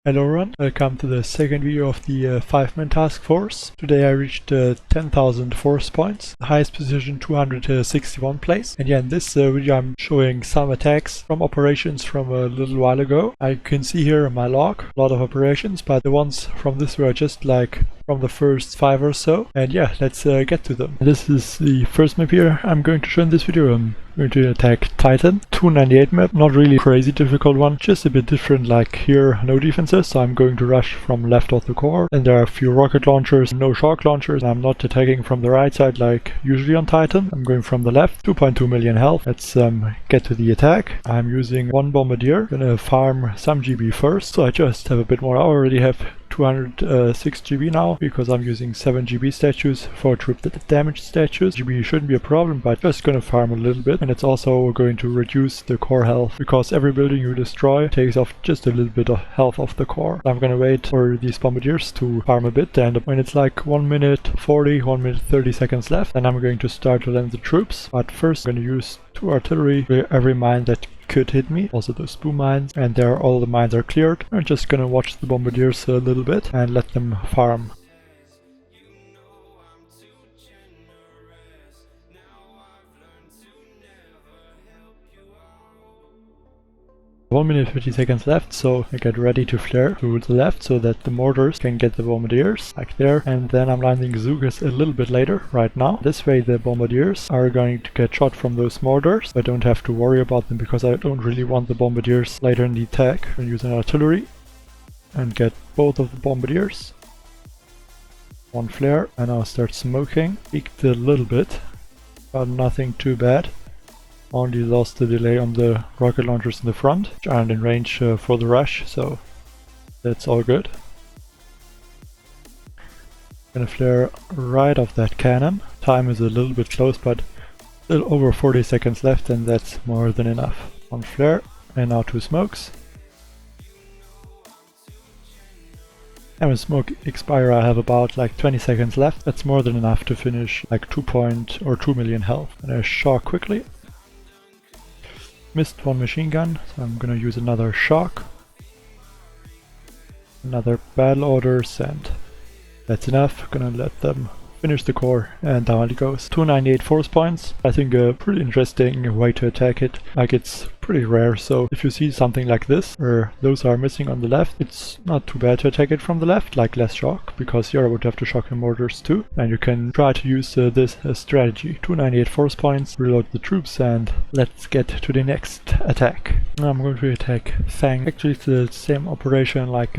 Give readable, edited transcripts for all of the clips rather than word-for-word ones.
Hello everyone, welcome to the second video of the 5-man task force. Today I reached 10,000 force points, the highest position 261 place. And yeah, in this video I'm showing some attacks from operations from a little while ago. I can see here in my log a lot of operations, but the ones from this were just like from the first 5 or so. And yeah, let's get to them. This is the first map here I'm going to show in this video. I'm going to attack Titan, 298 map, not really crazy difficult one, just a bit different. Like here, no defenses, so I'm going to rush from left of the core, and there are a few rocket launchers, no shock launchers. I'm not attacking from the right side like usually on Titan. I'm going from the left, 2.2 million health. Let's get to the attack. I'm using one bombardier, gonna farm some GB first, so I just have a bit more. I already have 206 GB now because I'm using 7 GB statues for troop damage statues. GB shouldn't be a problem, but just gonna farm a little bit, and it's also going to reduce the core health because every building you destroy takes off just a little bit of health off the core. I'm gonna wait for these bombardiers to farm a bit, and when it's like 1 minute 40, 1 minute 30 seconds left, then I'm going to start to land the troops. But first I'm gonna use 2 artillery for every mine that could hit me, also those boom mines, and there all the mines are cleared. I'm just gonna watch the bombardiers a little bit and let them farm. One minute 50 seconds left, so I get ready to flare to the left so that the mortars can get the bombardiers, like there, and then I'm landing Zugas a little bit later, right now. This way the bombardiers are going to get shot from those mortars. I don't have to worry about them because I don't really want the bombardiers later in the attack. I'm using artillery and get both of the bombardiers. One flare, and I'll start smoking. Peeked a little bit, but nothing too bad. Only lost the delay on the rocket launchers in the front, which aren't in range for the rush, so that's all good. Gonna flare right off that cannon. Time is a little bit close, but still over 40 seconds left, and that's more than enough. One flare, and now 2 smokes. And when smoke expire I have about like 20 seconds left. That's more than enough to finish like 2 million health. And I shock quickly. Missed one machine gun, so I'm gonna use another shock. Another battle orders, and that's enough. Gonna let them finish the core, and down it goes. 298 force points. I think a pretty interesting way to attack it. Like, it's pretty rare, so if you see something like this, where those are missing on the left, it's not too bad to attack it from the left, like less shock, because here I would have to shock the mortars too. And you can try to use this as strategy. 298 force points, reload the troops, and let's get to the next attack. I'm going to attack Fang. Actually, it's the same operation like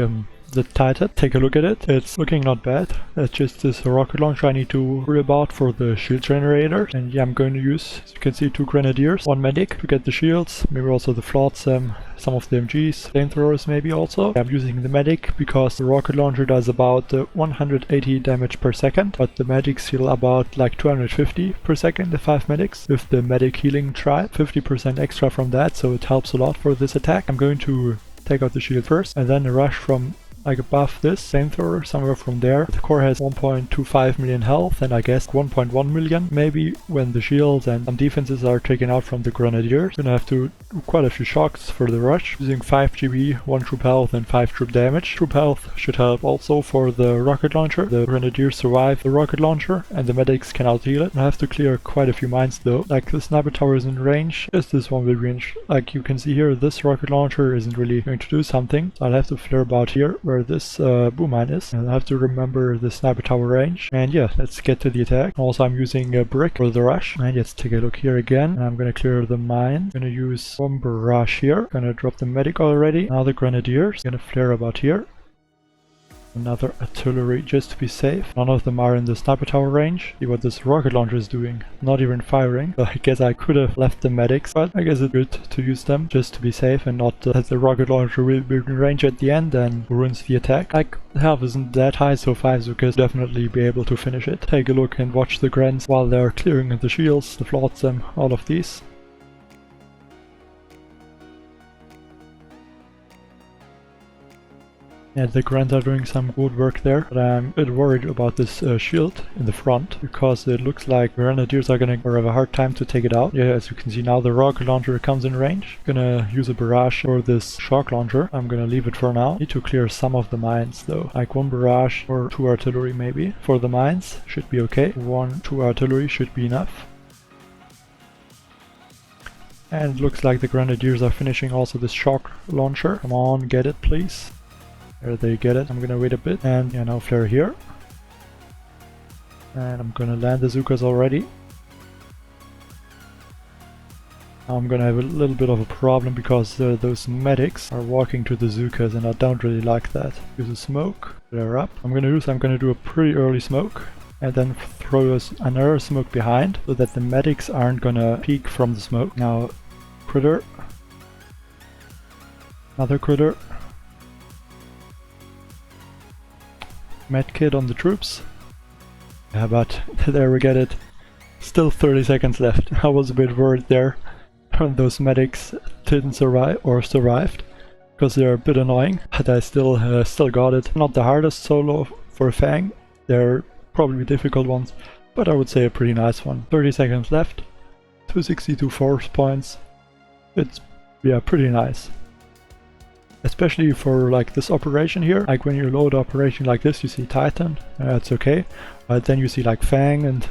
the Titan. Take a look at it. It's looking not bad. It's just this rocket launcher I need to worry about for the shield generator. And yeah, I'm going to use, as you can see, 2 grenadiers, 1 medic to get the shields, maybe also the flots, some of the MGs, flamethrowers maybe also. I'm using the medic because the rocket launcher does about 180 damage per second, but the medics heal about like 250 per second, the 5 medics, with the medic healing tribe, 50% extra from that, so it helps a lot for this attack. I'm going to take out the shield first, and then rush from like above this Centaur, somewhere from there. The core has 1.25 million health, and I guess 1.1 million maybe when the shields and some defenses are taken out from the grenadiers. Gonna have to do quite a few shocks for the rush, using 5 GB, 1 troop health and 5 troop damage. Troop health should help also for the rocket launcher. The grenadiers survive the rocket launcher and the medics can out-heal it. I have to clear quite a few mines though. Like, the sniper tower is in range, just this one will be in range. Like you can see here, this rocket launcher isn't really going to do something, so I'll have to flare about here where this boom mine is, and I have to remember the sniper tower range. And yeah, let's get to the attack. Also, I'm using a brick for the rush, and let's take a look here again. I'm gonna clear the mine. Gonna use one barrage here. Gonna drop the medic already. Now the grenadiers. Gonna flare about here. Another artillery just to be safe. None of them are in the sniper tower range. See what this rocket launcher is doing. Not even firing. So I guess I could have left the medics, but I guess it's good to use them just to be safe and not that the rocket launcher will be in range at the end and ruins the attack. Like, the health isn't that high, so 5 Zukas definitely be able to finish it. Take a look and watch the grens while they're clearing the shields, the flots, all of these. And the Grants are doing some good work there, but I'm a bit worried about this shield in the front, because it looks like Grenadiers are gonna have a hard time to take it out. Yeah, as you can see now, the rocket launcher comes in range. Gonna use a barrage for this shock launcher. I'm gonna leave it for now. Need to clear some of the mines though, like 1 barrage or 2 artillery maybe. For the mines, should be okay. 1-2 artillery should be enough. And it looks like the Grenadiers are finishing also this shock launcher. Come on, get it please. There they get it. I'm gonna wait a bit, and yeah, now flare here. And I'm gonna land the Zukas already. Now I'm gonna have a little bit of a problem because those medics are walking to the Zukas, and I don't really like that. Use a smoke, flare up. I'm gonna do a pretty early smoke, and then throw another smoke behind so that the medics aren't gonna peek from the smoke. Now, critter. Another critter. Medkit on the troops. Yeah, but there we get it. Still 30 seconds left. I was a bit worried there when those medics didn't survive or survived, because they're a bit annoying, but I still got it. Not the hardest solo for Fang. They're probably difficult ones, but I would say a pretty nice one. 30 seconds left. 262 force points. It's, yeah, pretty nice. Especially for like this operation here, like when you load operation like this, you see Titan, it's okay, but then you see like Fang, and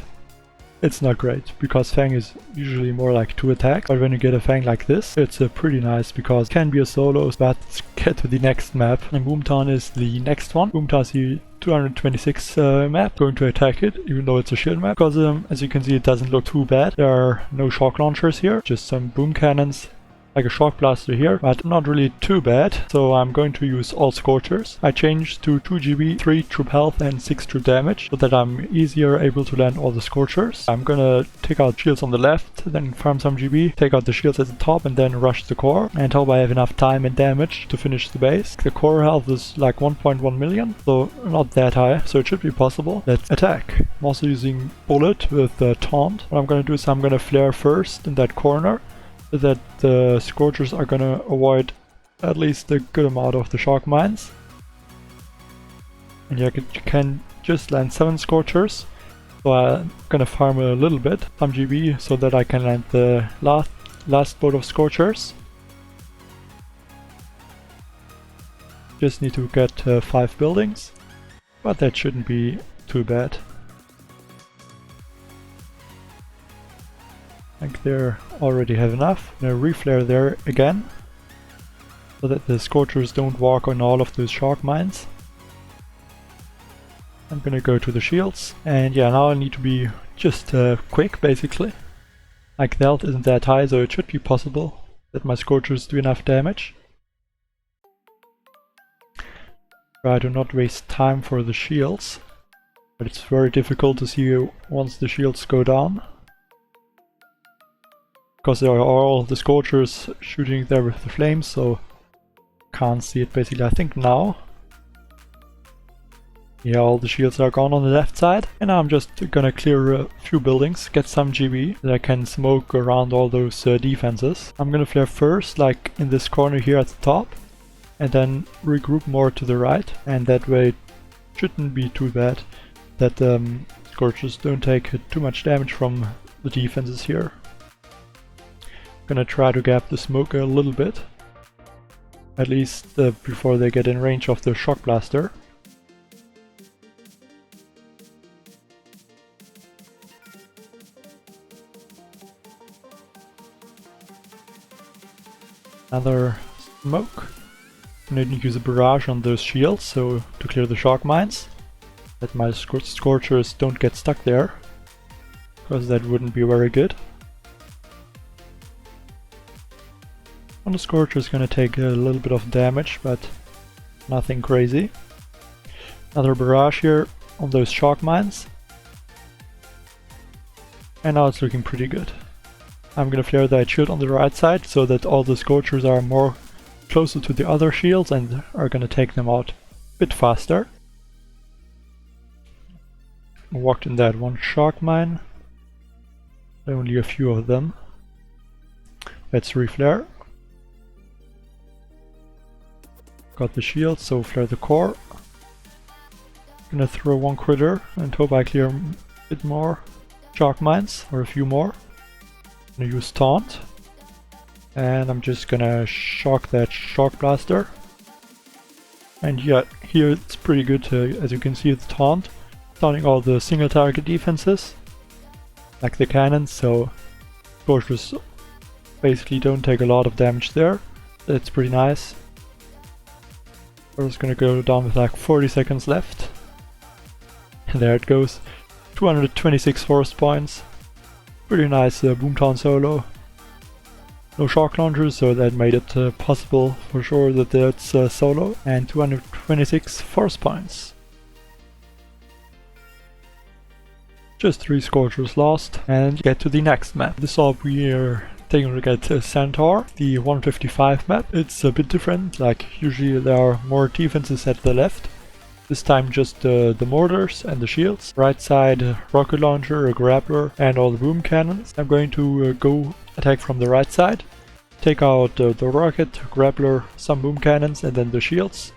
it's not great, because Fang is usually more like 2 attacks, but when you get a Fang like this, it's pretty nice, because it can be a solo. But let's get to the next map, and Boomtown is the next one. Boomtown is the 226 map, going to attack it, even though it's a shield map, because as you can see, it doesn't look too bad. There are no shock launchers here, just some boom cannons, like a shock blaster here, but not really too bad. So I'm going to use all Scorchers. I changed to 2 GB, 3 troop health and 6 troop damage, so that I'm easier able to land all the Scorchers. I'm gonna take out shields on the left, then farm some GB, take out the shields at the top, and then rush the core, and hope I have enough time and damage to finish the base. The core health is like 1.1 million, so not that high, so it should be possible. Let's attack. I'm also using Bullet with Taunt. What I'm gonna do is I'm gonna flare first in that corner, so that the Scorchers are gonna avoid at least a good amount of the shock mines. And you can just land 7 Scorchers, so I'm gonna farm a little bit, some GB, so that I can land the last boat of Scorchers. Just need to get 5 buildings, but that shouldn't be too bad. I think they already have enough. I'm gonna reflare there again, so that the Scorchers don't walk on all of those shock mines. I'm gonna go to the shields, and yeah, now I need to be just quick basically. Like the health isn't that high, so it should be possible that my Scorchers do enough damage. Try to not waste time for the shields, but it's very difficult to see once the shields go down, because there are all the Scorchers shooting there with the flames, so can't see it basically. I think now, yeah, all the shields are gone on the left side, and now I'm just gonna clear a few buildings, get some GB, that I can smoke around all those defenses. I'm gonna flare first, like in this corner here at the top, and then regroup more to the right, and that way it shouldn't be too bad that Scorchers don't take too much damage from the defenses here. Gonna try to gap the smoke a little bit, at least before they get in range of the shock blaster. Another smoke. I'm gonna use a barrage on those shields, so to clear the shock mines, that my Scorchers don't get stuck there, because that wouldn't be very good. On the Scorcher is gonna take a little bit of damage, but nothing crazy. Another barrage here on those shock mines. And now it's looking pretty good. I'm gonna flare that shield on the right side, so that all the Scorchers are more closer to the other shields and are gonna take them out a bit faster. Walked in that one shock mine. Only a few of them. Let's reflare. Got the shield, so flare the core. Gonna throw one critter and hope I clear a bit more shark mines, or a few more. Gonna use taunt. And I'm just gonna shock that shark blaster. And yeah, here it's pretty good, as you can see, the taunt. Taunting all the single target defenses, like the cannons, so scorchers basically don't take a lot of damage there. That's pretty nice. We're just gonna go down with like 40 seconds left. And there it goes. 226 force points. Pretty nice Boomtown solo. No shock launchers, so that made it possible for sure that it's solo. And 226 force points. Just 3 scorchers lost, and get to the next map. This up we're taking a look at Centaur, the 155 map. It's a bit different, like usually there are more defenses at the left. This time just the mortars and the shields. Right side rocket launcher, a grappler and all the boom cannons. I'm going to go attack from the right side. Take out the rocket, grappler, some boom cannons and then the shields.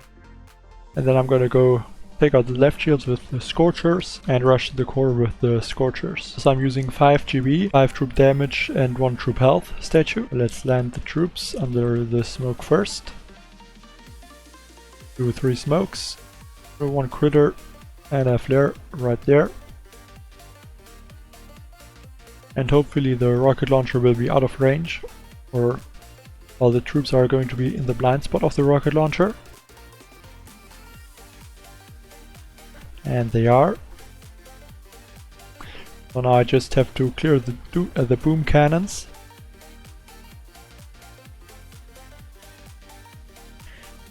And then I'm gonna go take out the left shields with the Scorchers and rush the core with the Scorchers. So I'm using 5 GB, 5 troop damage and 1 troop health statue. Let's land the troops under the smoke first. Do 3 smokes. Throw 1 critter and a flare right there. And hopefully the rocket launcher will be out of range, or all the troops are going to be in the blind spot of the rocket launcher. And they are. So now I just have to clear the boom cannons.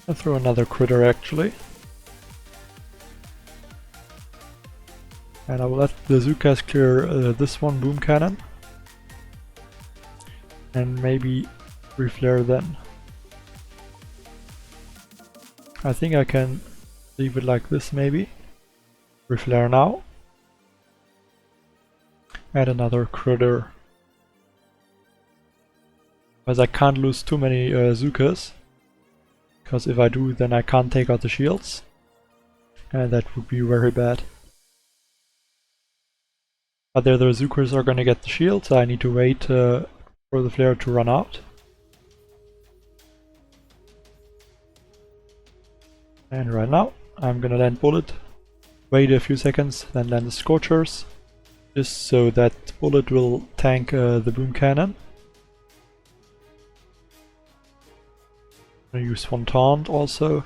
I'll throw another critter actually. And I will let the Zukas clear this one boom cannon. And maybe reflare then. I think I can leave it like this maybe. Reflare now. Add another critter. Because I can't lose too many Zukas. Because if I do, then I can't take out the shields. And that would be very bad. But there the Zukas are gonna get the shields, so I need to wait for the flare to run out. And right now, I'm gonna land bullet. Wait a few seconds, then land the Scorchers, just so that bullet will tank the boom cannon. I'm gonna use 1 taunt also.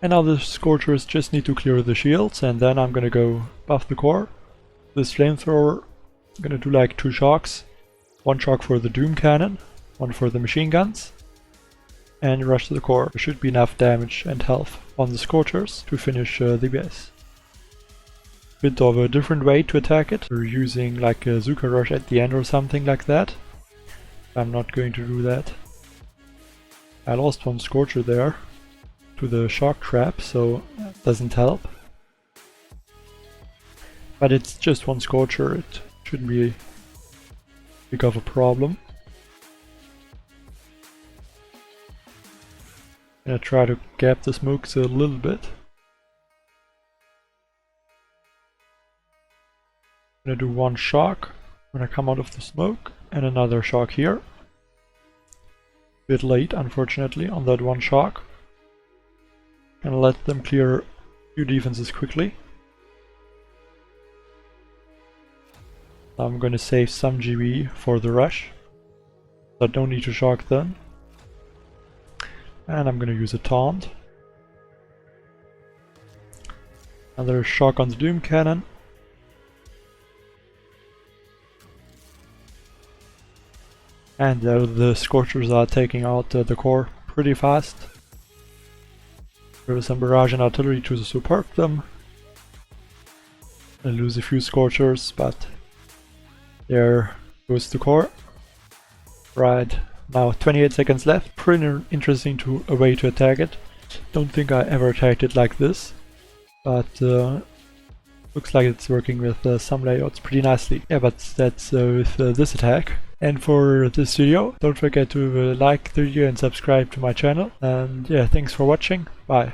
And now the Scorchers just need to clear the shields, and then I'm gonna go buff the core. This flamethrower, I'm gonna do like 2 shocks. 1 shock for the doom cannon, 1 for the machine guns. And rush the core. There should be enough damage and health on the Scorchers to finish the base. Bit of a different way to attack it. We're using like a Zuka rush at the end or something like that. I'm not going to do that. I lost 1 Scorcher there to the shock trap, so that doesn't help. But it's just 1 Scorcher, it shouldn't be big of a problem. I'm gonna try to gap the smokes a little bit. I'm gonna do 1 shock when I come out of the smoke, and another shock here. Bit late, unfortunately, on that 1 shock. And let them clear a few defenses quickly. I'm gonna save some GB for the rush. So I don't need to shock them. And I'm gonna use a taunt. Another shock on the doom cannon. And the Scorchers are taking out the core pretty fast. There was some barrage and artillery to support them. I lose a few Scorchers, but there goes the core. Right. Now 28 seconds left, pretty interesting way to attack it. Don't think I ever attacked it like this, but looks like it's working with some layouts pretty nicely. Yeah, but that's with this attack. And for this video, don't forget to like the video and subscribe to my channel. And yeah, thanks for watching. Bye.